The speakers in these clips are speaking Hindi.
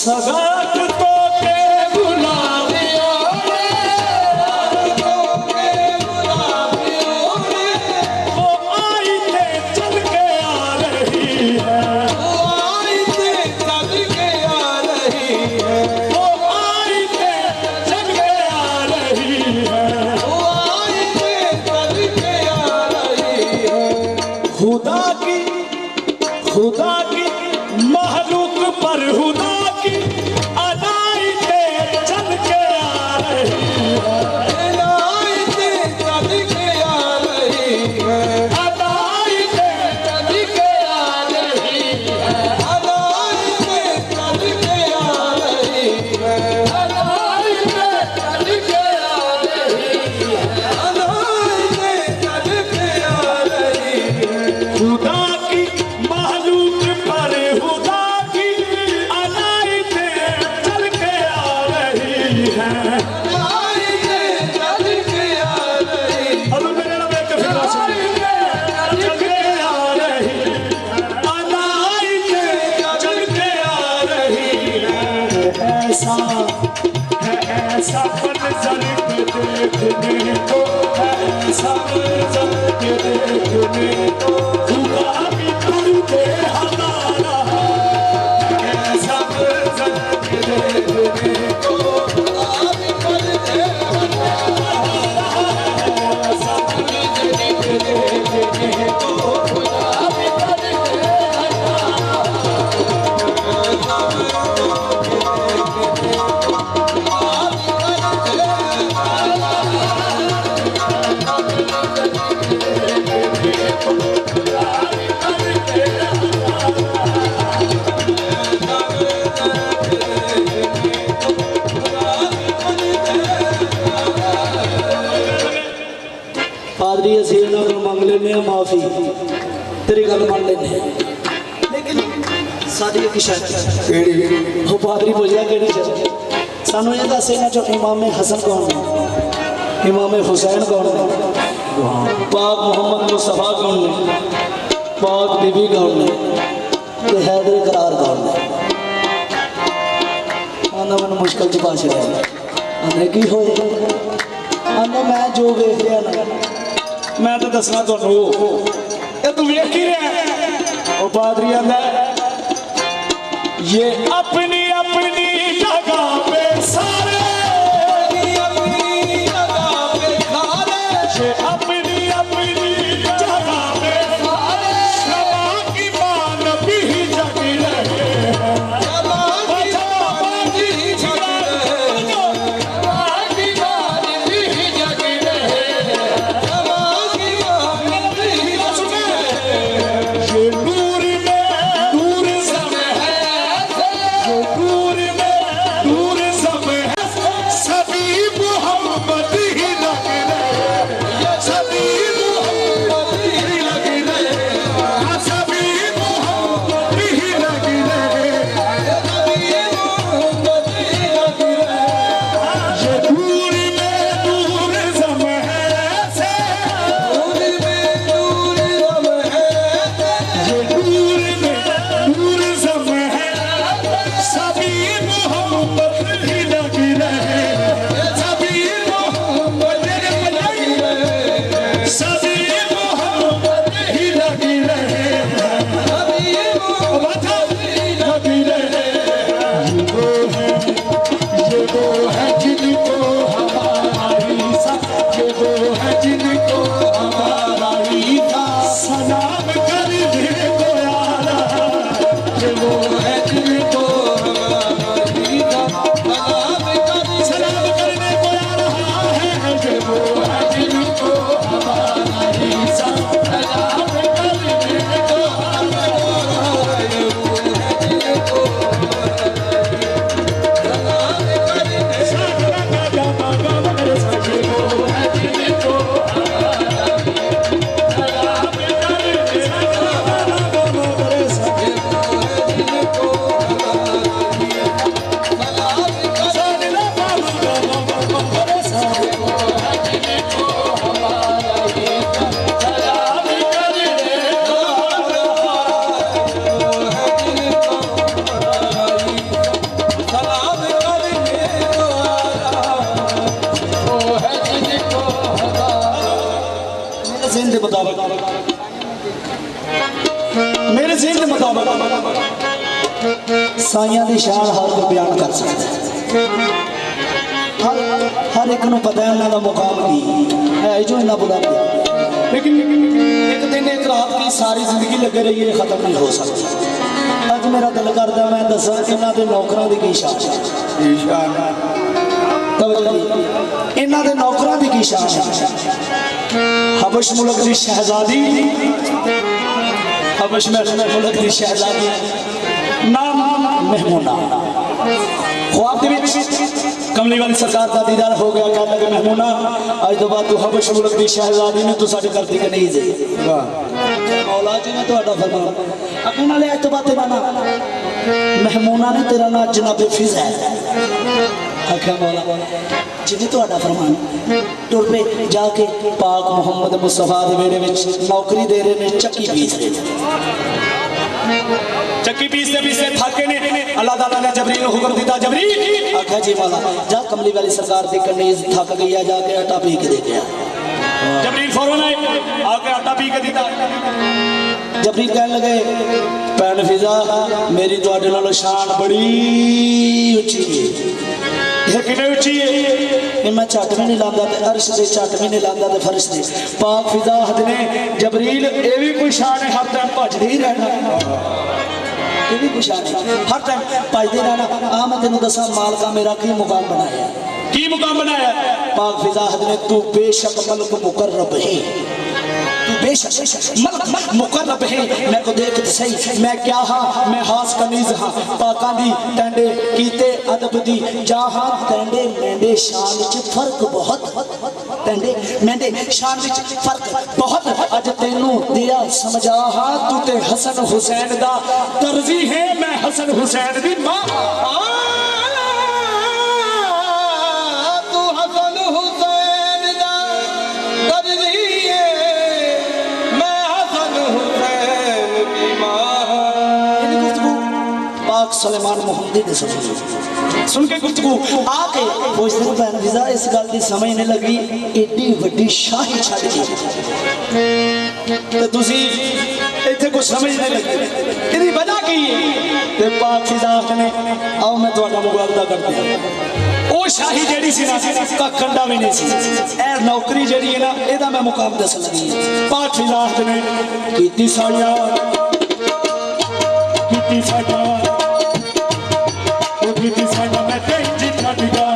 सगात तो के गुलाबियों वो आई ते चल के आ रही है, वो आई ते चल के आ रही है, वो आई ते चल के आ रही है, वो आई ते चल के आ रही है। खुदा की महलूक पर खुदा की अदाई ते चल के आ रही है, अदाई ते चल के आ रही है, अदाई ते चल के आ रही है, अदाई ते चल के आ रही है, अदाई ते चल के आ रही है, अदाई ते चल के आ रही है। खुदा की महलूक पर खुदा की अदाई ते चल के आ रही है, अदाई ते चल के आ रही है। अब मेरे नाम एक फिर चल के आ रही है, अदाई ते चल के आ रही है। ऐसा मंजर के देखने को, ऐसा मंजर के देखने को खुदा भी कर दे हमारा, ऐसा मंजर के देखने को खुदा भी कर दे हमारा, ऐसा मंजर के देखने को खुदा भी कर दे पादरी असीं इन्हां कोल मंग लेने माफ़ी, तेरी गल मान लेने, लेकिन साडी एक शर्त है। वो पादरी पुछदा केड़ी शर्त? सानू ये दस इन्हां चों इमाम हसन कौन ने, इमाम हुसैन कौन ने, पाक मोहम्मद मुस्तफा कौन ने, पाक बीबी कौन ने, ते हैदर करार कौन ने? आंदा मैनूं मुश्किल च पा छड़िया। आंदे की होए? आंदा मैं जो वेख लिया ना मैं तो दसना तुहानूं, तू वेख ही रहा। वो पादरी आंदा ये अपनी अपनी जगह पे सारे, अपनी जगह पे सारे, ये अपनी अपनी जगह पे सारे, शबा की मान भी जग रहे हैं, शबा की मान भी जग रहे हैं, शबा की मान भी जग रहे हैं, शबा की मान भी जग रहे हैं। ये नूर में नूर सब है, नूर में नूर सब है, सभी मोहब्बत ही लग रहे हैं, सभी मोहब्बत ही लग रहे हैं, सभी मोहब्बत ही लग रहे हैं, सभी मोहब्बत ही लग रहे हैं। ये नूर में नूर सब है से, नूर में नूर सब है से, ये नूर में नूर सब है, सभी मुताबिक साइयां दी शान हर कोई बयान कर सकता है। हर एक नूं पता है उन्हां दा मुकाम की है जो इन्ना बुलंद है। लेकिन एक दिन एक रात की सारी जिंदगी लगे रही है, खत्म नहीं हो सकती। अज मेरा दिल करदा मैं दसा इन्हां दे नौकरां दी की शान है। इन्हां दे नौकरां दी की शान है। हबश मुल्क दी शहजादी, हबश मुल्क दी शहजादी नाम महमूना। ख्वाब दे विच कमली वाली सरकार का दीदार हो गया। कह लगे महमूना अज तो बाद तू हबश मुल्क दी शहजादी ने तू साडे घर दी कनीज है। मौला जी ने तुहाडा फरमान अखण वाले अज तो बाद तेरा नाम महमूना ने, तेरा नाम जनाबे फिज है। आख्या मौला जिन्हें तुहाडा फरमान टुर पे जाके पाक मुहम्मद मुस्तफा दे वेड़े विच नौकरी दे रहे ने, चक्की पीस रहे। चक्की पीसते पीसते थके ने, अल्लाह ताला ने जबरील हुक्म दिता, जबरील आख्या जी मौला जा कमली वाली सरकार दी कनीज थक गई है, जाके आटा पी के दे के आ। जबरील फौरन आए आके आटा पी के दिता। जबरील कहने लगे भैन फिजा मेरी तुहाडे नालों शान बड़ी उच्ची है। ये किवें उच्ची है? मैं झट भी नहीं लांदा ते अर्श दे झट भी नहीं लांदा ते फर्श दे। पाक फिजा हदने जबरील ये भी कोई शान है, हर टाइम भजदे ही रहना। ये भी कुछ हर टाइम भजदे रहना। आ मैं तेन दसा मालका मेरा की मुकाम बनाया, की मुकाम बनाया? पाक फिजा हदने तू बेशक मलक मुकर्रब है, तू बेशक मलक मुकर्रब है। मैं को देख सही मैं क्या हाँ, मैं हास कमीज हाँ। पाका दी टेंडे कीते अदब दी जहां टेंडे मेंढे शान विच फर्क बहुत, टेंडे मेंढे शान विच फर्क बहुत। अज तेनू दिया समझा हाँ, तू ते हसन हुसैन दा दर्जी है, मैं हसन हुसैन दी मां। सलेमान मोहम्मदी ने सुन के गुफ्तगू आके पुछदे ने भैन फिजा इस गल की समझ नहीं लगी, एडी वड्डी शाही छड्ड दी ते तुसी इत्थे कुछ समझ नहीं लगी, इहदी वजह की है? ते पाक फिजा ने आओ मैं तुहाडा मुकाबला करदा हां। ओ शाही जेड़ी सी ना कखंडा भी नहीं सी, ए नौकरी जेड़ी है ना एदा मैं मुकाम दस लगी। पाक फिजा ने कीती साया कीती साया कीती साया मैं तेरी छड्डगा,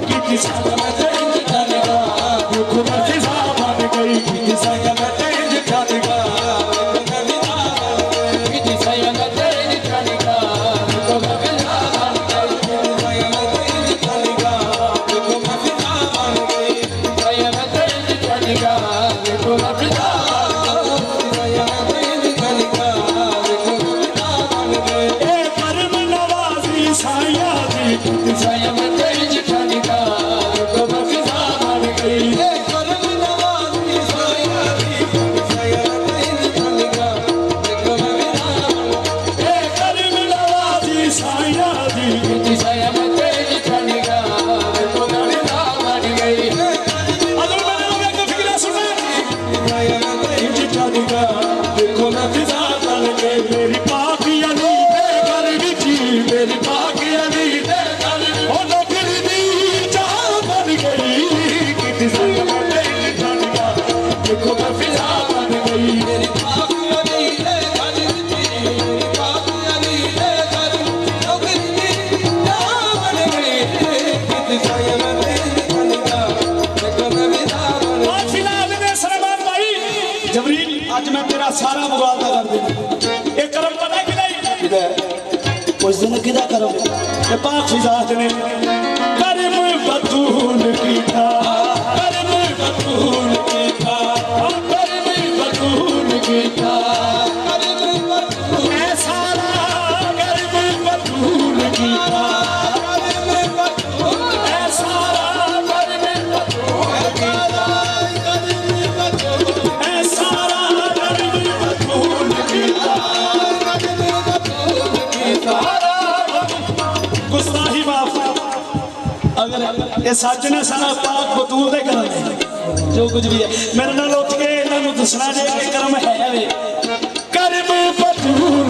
कीती साया मैं तेरी छड्डगा, देखो मैं फिजा बन गई। कीती साया मैं तेरी छड्डगा, कीती साया मैं तेरी छड्डगा, देखो मैं फिजा बन गई। कीती साया मैं तेरी छड्डगा, देखो मैं फिजा बन गई। साया मैं तेरी छड्डगा, देखो मैं फिजा बन गई। साया मैं तेरी छड्डगा, देखो मैं फिजा बन गई। ए करम नवाजी साया दी, साया मैं तेरी छड्डगा, देखो मैं फिजा बन गई। ए करम नवाजी साया दी, साया मैं तेरी छड्डगा, देखो मैं फिजा बन गई। ए करम नवाजी साया दी, साया मैं तेरी छड्डगा, देखो मैं फिजा बन गई। अदर मैंने एक फिक्र सुना, साया मैं तेरी छड्डगा, देखो मैं फिजा बन गई। मेरी पाक अली दे घर विच, मेरी पाक अली दे घर ओ नौकरी दी चाह बन गई। कीती साया मैं तेरी छड्डगा, देखो मैं फिजा बन गई। मेरी पाक अली दे घर विच, मेरी पाक अली दे घर नौकरी दी चाह बन गई। कीती साया मैं तेरी छड्डगा, देखो मैं फिजा बन गई। आज फिलहाल ने सलमान भाई जबरील आज मैं तेरा सारा मुकाबला कर दूं। ये करम पता कि नहीं? कुछ दिन किदा करो ये पाक फिजा ने करम बतूल कीता, करम बतूल कीता, करम बतूल कीता, करम बतूल ऐ सारा करम बतूल कीता, करम बतूल ऐ सारा करम बतूल कीता, करम बतूल ऐ सारा करम बतूल कीता, करम बतूल कीता। गुस्ताही माफ अगर ये सच ने सारा पाक बतूल दे करम है जो कुछ भी है। मेरे नाल उठ के इन्हां नूं दसना जे कि करम है वे करम बतूल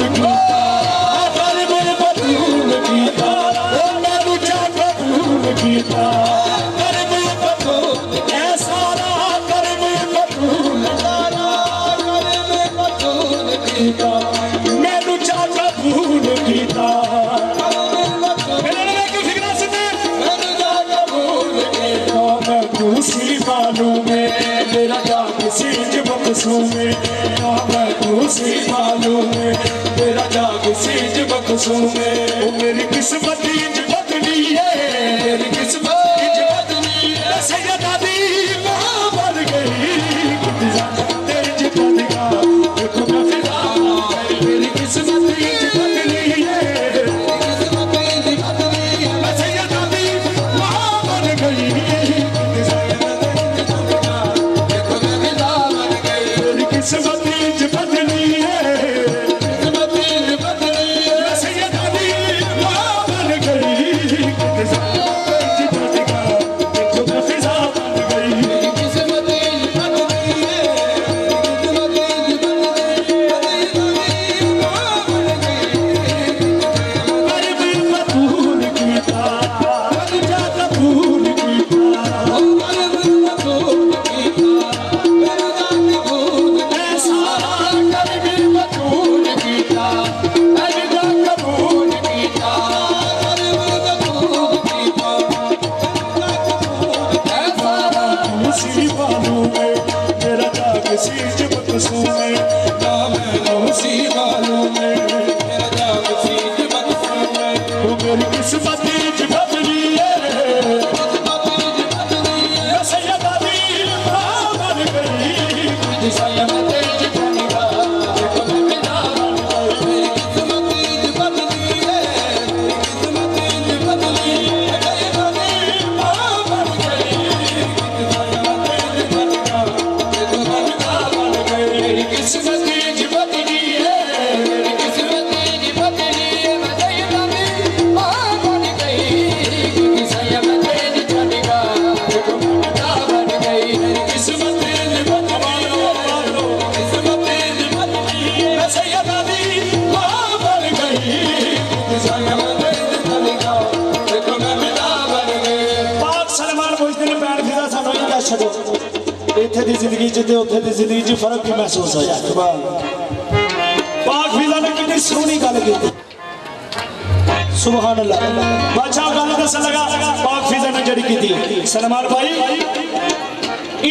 किस्मत च बदली सैयदा दी मां बन गई सैयदा च बन इत्थे दी जिंदगी च ते उत्थे दी जिंदगी च फर्क भी महसूस होया पाक फिजा ने कितनी सोहनी गल की सुभान अल्लाह बादशाह गल दस लगा पाक फिजा ने जड़ी की सलमान भाई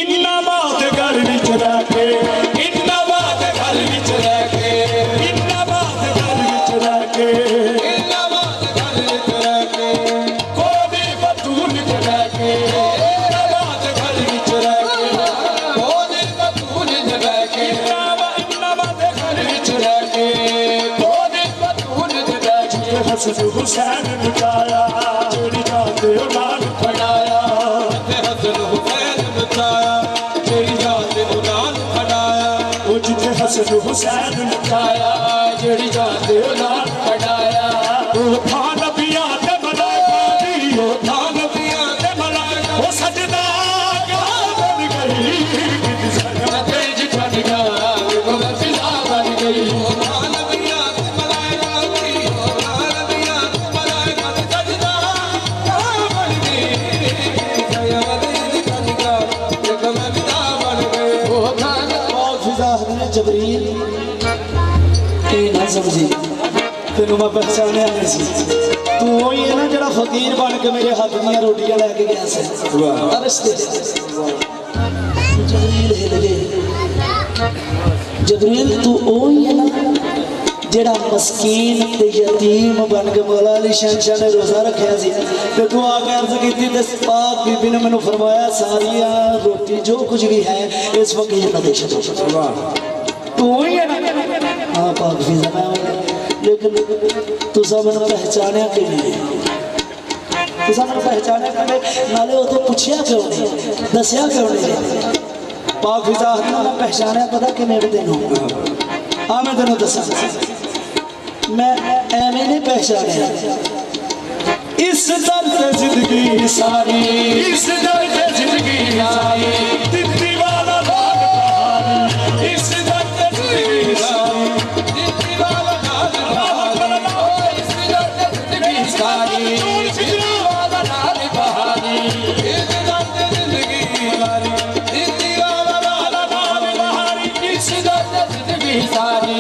इन्ना बात घर विच रह के इन्ना बात घर विच रह के इन्ना बात घर विच रह के इन्ना बात घर विच रह के कोई बतूल च रह के हसन हुसैन बचाया जेड़ी जाते उनान फड़ाया हसन हुसैन बचाया जेड़ी जाते उनान फड़ाया वो जिथे हसन हुसैन बचाया जेड़ी जाते उनान फड़ाया वो था नबियां ते मलाइका दी वो था नबियां ते मलाइका वो सजदा बन गई सजदा च छड़ गया वो फिजा बन गई वो था नबियां ते मलाइका दी जबरील ना समझी तेन मैं पहचानिया नहीं सी तू वही है ना जरा फकीर बन के मेरे हाथ दियां रोटियां लैके गया से जबरील हिल गए जबरील तू वही है ना जेड़ा मस्कीन ते यतीम बन के मौला अली शहंशाह ने रोजा रखा सी ते तू आके अर्ज की ते पाक बीबी ने मैनू फरमाया सारिया रोटी जो कुछ भी है इस फकीर ने दे छो तू ही है ना हाँ पाक फिजा मैं लेकिन तुसा मैनू पहचानिया कि नहीं तुसा मैनू पहचानिया कि नाले वो तो पूछया क्यों नहीं दसिया क्यों नहीं पाक फिजा मैं पहचानिया पता कि मेरे दिन हाँ मैं तेन दसा मैं एवं नहीं पहचानिया इस दर्द जिंदगी सारी इस दर्द जिंदगी सारी दिल्ली वाला लाल बहारी इस दर्द जिंदगी सारी दिल्ली वाला लाल बहारी इस दर्द जिंदगी सारी दिल्ली वाला लाल बहारी इस दर्द जिंदगी सारी दिल्ली वाला लाल बहारी इस दर्द जिंदगी सारी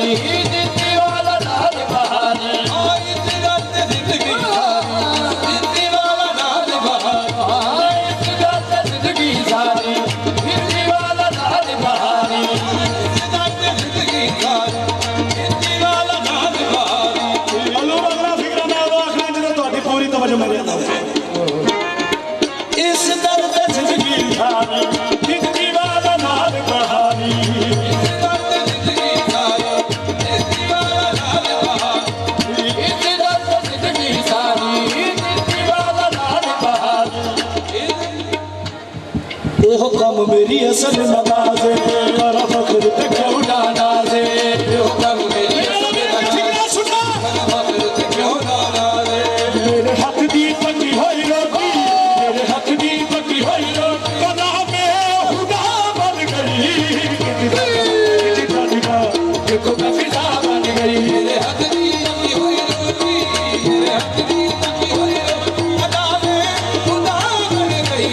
दिल्ली वाला लाल बहारी इस दर्द जिंदगी दिल्ली वाला लाल बहारी इस दर्द जिंदगी सारी दिल्ली वाला लाल बहारी इस दर्द जिंदगी सारी दिल्ली वाला लाल बहारी अल्लाह अगला फिक्र मैं वो आखना जो ਤੁਹਾਡੀ पूरी तवज्जो मेरे अंदर इस दर्द जिंदगी सारी दिल्ली वाला लाल बहारी एहो कम मेरी असल नमाज कर फख्र ते क्यों ना नाज़े एहो कम मेरी असल नमाज कर फख्र ते क्यों ना नाज़े मेरे हक दी पकी होई रोटी मेरे हक दी पकी होई रोटी कला में खुदा बन गई देखो मैं फिजा बन गई मेरे हक दी पकी होई रोटी मेरे हक दी पकी होई रोटी कला में खुदा बन गई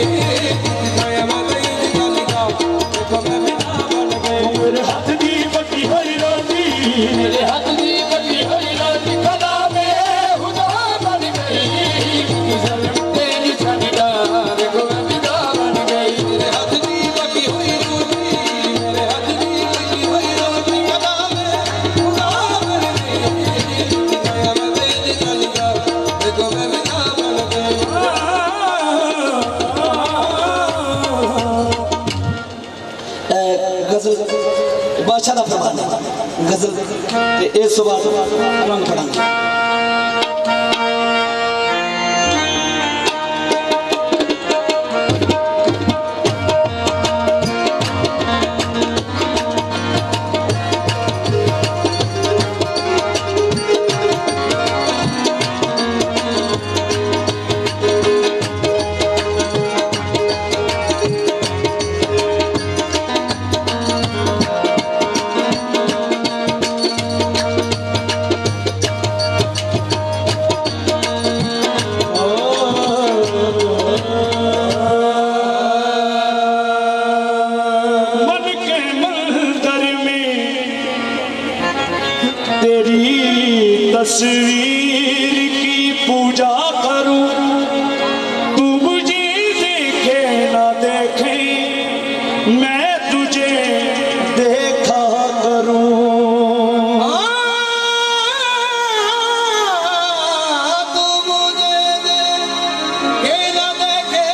मेरे हाथ दी पकी होई रोटी गजल बादशाह का फरमान गजल इस बात रंग पढ़ांगे तस्वीर की पूजा करूं तू मुझे देखे ना देखे मैं तुझे देखा करूं तू मुझे देखे ना देखे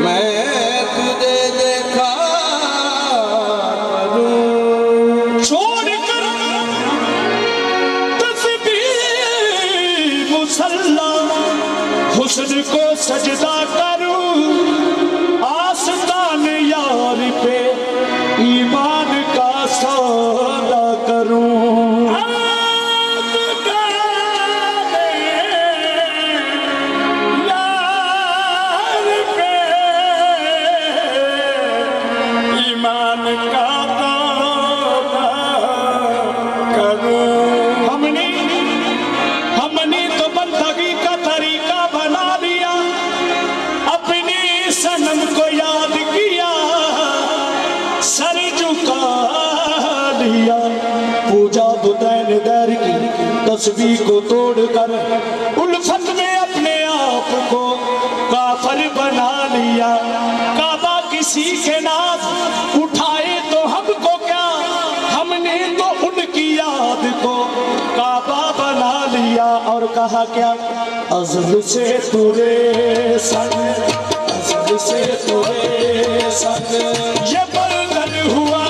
मैं तुझे देखा हुस्न को सजदा करूं आस्तान यार पे ईमान का सौदा करूं यार पे ईमान का सौदा करूं हमने तो बंदगी का तरीका बना लिया अपने सनम को याद किया सर झुका लिया पूजा बुदैन दर की तस्वीर को तोड़कर उल्फत में अपने आप को काफर बना लिया काबा किसी के नाम उठाए तो हमको क्या हमने तो उनकी याद को काबा बना लिया और कहा क्या अज़ल से तुरे संग अज़ल से तुरे संग ये बंधन हुआ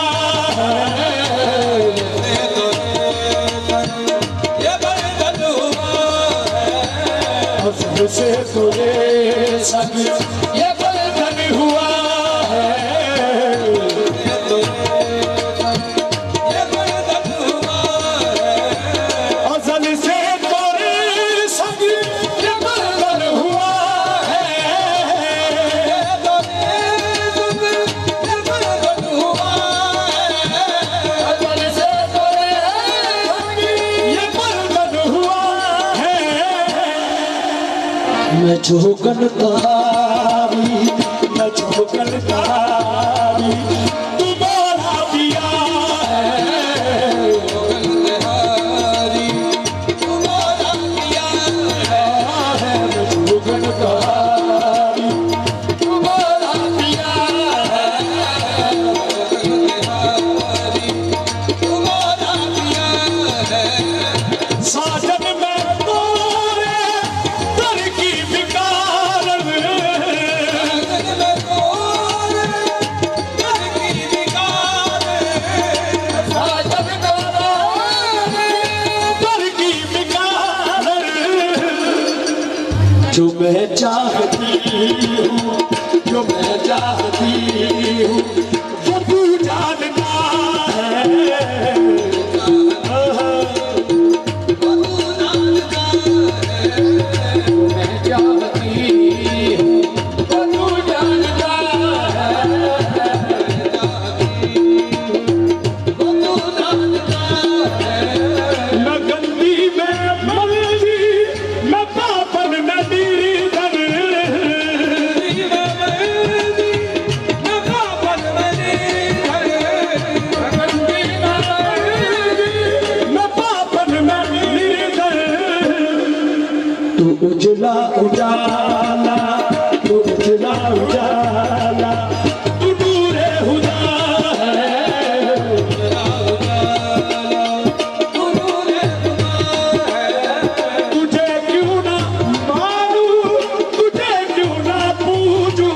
ये बंधन हुआ अज़ल से तुरे संग ये बंधन हुआ मैं झोंकन तारी मैं झोंकन तारी तुम्हारा पिया है तुम्हारा पिया है मैं झोंकन तारी तुम्हारा पिया है तुम्हारा पिया है साजन में जो मैं चाहती हूँ जो मैं चाहती हूँ वो तू जानता है वो तू जानता है जो मैं चाहती हूँ वो तू जानता है वो तू जानता है न गंदी में मलदी न पापन न उजला उजाला तू उजला उजाला तू नूरे हुदा है तू नूरे हुदा है तुझे क्यों ना मानूं तुझे क्यों ना पूजूं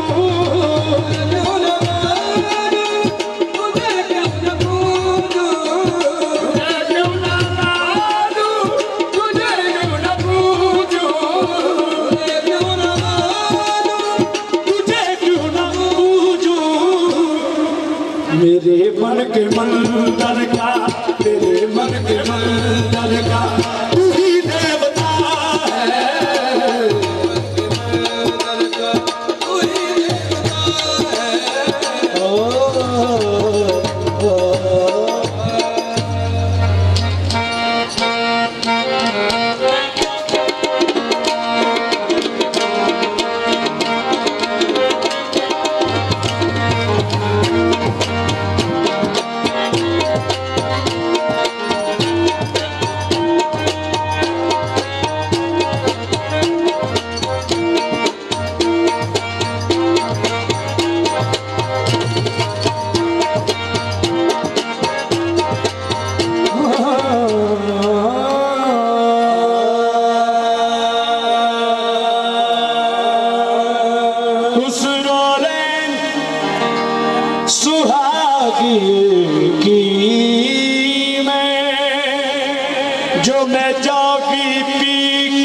जो मैं जागी पी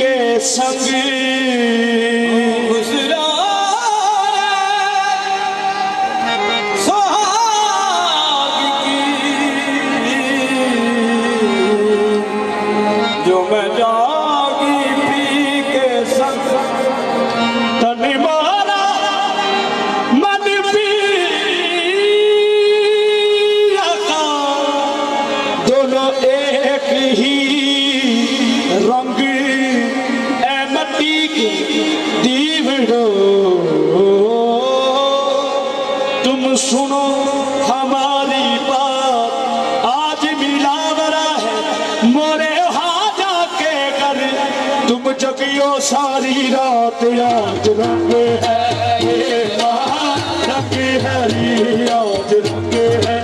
के संग गुजरा जो मैं जागी पी के संग तन मारा मन पिया का दोनों एक ही रंग ए मट्टी की दीवड़ो तुम सुनो हमारी बात आज मिलावरा है मोरे तुम जगियो सारी रात आज रंग है ये रंग है आज रंग है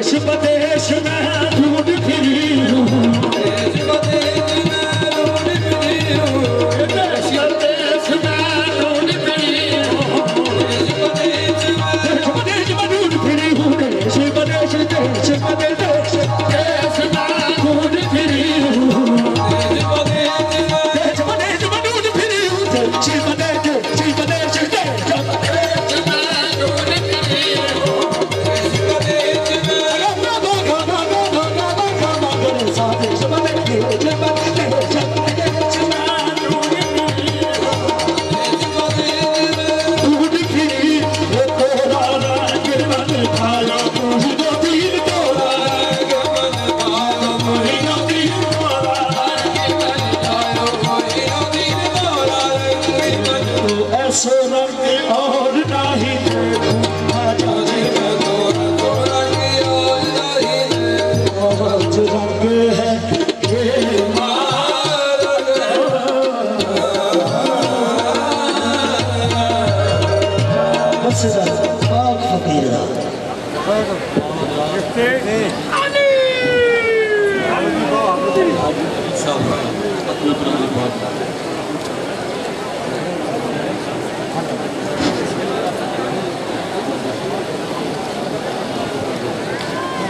Shiva मार्ग है ये बस पाक फकीर दा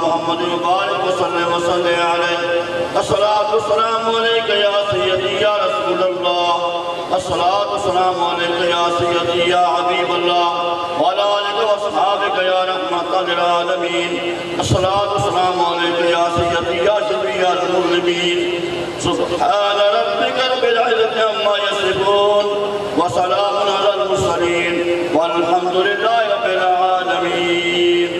मुहम्मद मुबारक वसल्लम अलैहि अस्सलातु वस्सलामु अलैका या सय्यदी या रसूल अल्लाह अस्सलातु वस्सलामु अलैका या सय्यदी या हबीब अल्लाह व अला आलिका व अस्हाबिका या रहमतल लिल आलमीन अस्सलातु वस्सलामु अलैका या सय्यदी या शफीअल मुज़निबीन सुब्हान रब्बिका रब्बिल इज़्ज़ति अम्मा यसिफून व सलामुन अलल मुरसलीन वल्हम्दुलिल्लाहि रब्बिल आलमीन।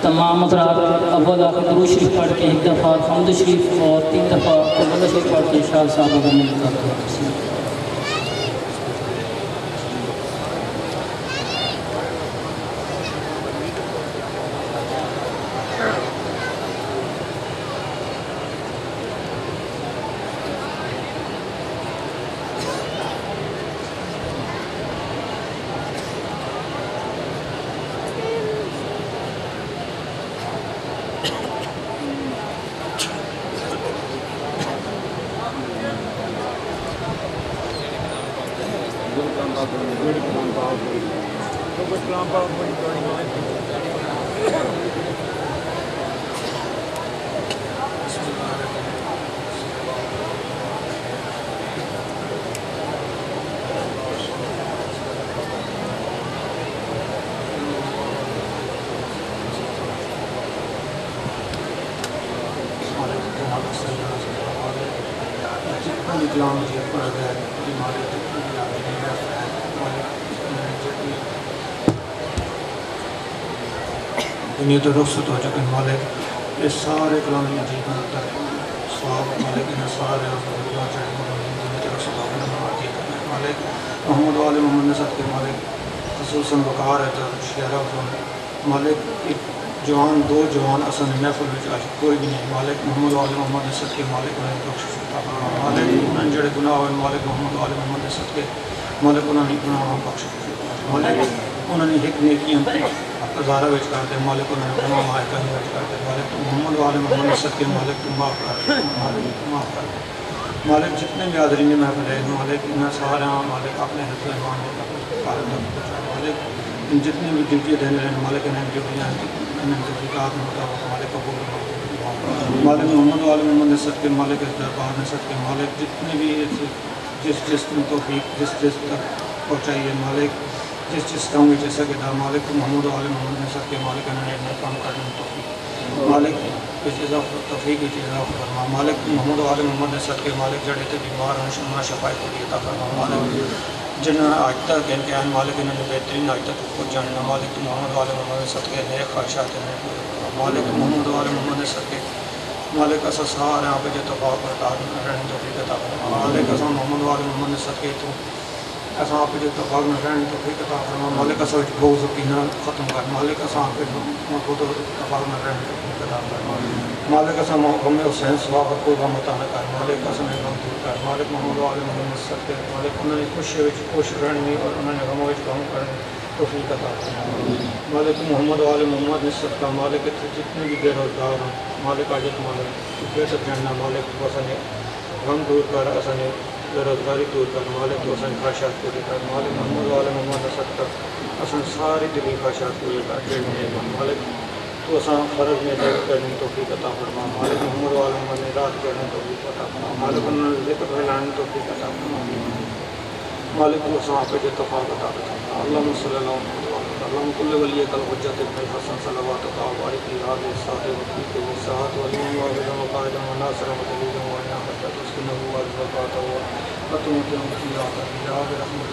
तमाम हज़रात अव्वल आखिर दुरूद शरीफ पढ़ के एक दफ़ा हम्द शरीफ और 3 दफ़ा कुल शरीफ पढ़ के शाह साहब को मिल करते हैं। दुनिया तो रुखसत हो चुके मालिक ये सारे कलाम मजीद अंदर सवाब मालिक इन सारे मालिक मोहम्मद वाले मोहम्मद नसरत के मालिक खसूसन वक़ार है तो शेरा मालिक जवान 2 जवान असन महफिल में आज कोई भी नहीं मालिक मोहम्मद वाले मोहम्मद नसरत के मालिक उन्हें बख्श मालिक जड़े गुनाह हुए मालिक मोहम्मद वाले मोहम्मद नसरत के मालिक उन्होंने गुनाह बख्श मालिक उन्होंने एक नेकियां हज़ारा विच करते मालिक उन्होंने गुनाह माफ़ करने विच करते मालिक तो मोहम्मद वाले मोहम्मद नसरत के मालिक तुम माफ़ कर माफ़ कर मालिक जितने भी हाज़रीन महफिल है मालिक इन्हें सारे मालिक अपने हक़ मान मालिक जितने भी ड्यूटी देने रहे मालिक इन्हें ड्यूटियाँ इन्हें तहक़ीक़ात मुताबिक मालिक कबूल मालिक मोहम्मद वाले मोहम्मद नसरत के मालिक इस दरबार नसरत के मालिक जितने भी जिस तौफीक जिस तक पहुँचाइए मालिक जिस काम में जैसा कि मालिक मोहम्मद वाले मोहम्मद नसरत के मालिक इन्होंने काम करने में तौफीक मालिक तौफीक फरमा मालिक मोहम्मद वाले मोहम्मद नसरत के मालिक जड़े थे बीमार हैं शफायत को दिया फरमा मालिक जिन्होंने आज तक इनके आन मालिक इन्होंने बेहतरीन आज तक पहुँच जाना मालिक मोहम्मद वाले मोहम्मद नसरत के नए ख्वाहिशात मालिक मोहम्मद वाले मोहम्मद नसरत के मालिक असा सारे यहाँ पे जो तफाक रहने तौफीक अता फरमा मालिक असा मोहम्मद वाले मोहम्मद नसरत के तो असा आप जो तफाक में रहने तौफीक अता फरमा मालिक असा बोझ पीना ख़त्म कर मालिक असा आप तफाक में रहने तौफीक अता फरमा मालिक असा गम हुसैन सवाब को गम अता न कर मालिक असा ने गम दूर कर मालिक मोहम्मद वाले मोहम्मद नसरत के मालिक उन्होंने खुश रहने और उन्होंने गम गम करने तौफीक अता फरमा मालिक मोहम्मद वाले मोहम्मद नसरत का मालिक जितने भी बेरोजगार हैं मालिक आज मालिक बेसक जानना मालिक वसन गम दूर कर असन बेरोजगारी दूर कर मालिक तो असन ख्वाहिशात पूरी कर मालिक मोहम्मद वाले मोहम्मद नसरत का असन सारी दिली ख्वाहिशात पूरी कर मालिक तो असन फ़र्ज में जगह करने तौफीक अता फरमा मालिक मोहम्मद वाले मोहम्मद ने रात करने तौफीक अता फरमा मालिक उन्होंने ज़िक्र फैलाने तौफीक अता फरमा मालिक तो असन आप जो तफाक अता फरमा अल्लाहुम्मा सल्ली अला मुहम्मद कुल्ल वली कल हुज्जत इब्न हसन सल्लल्लाहु अलैहि व आलिहि साहब वफ़ीक व साहत व लिम व बिदम क़ाइद व नासर व दलील व या हत्ता तस्किन व ज़कात व अतुम की आखिर या रहमत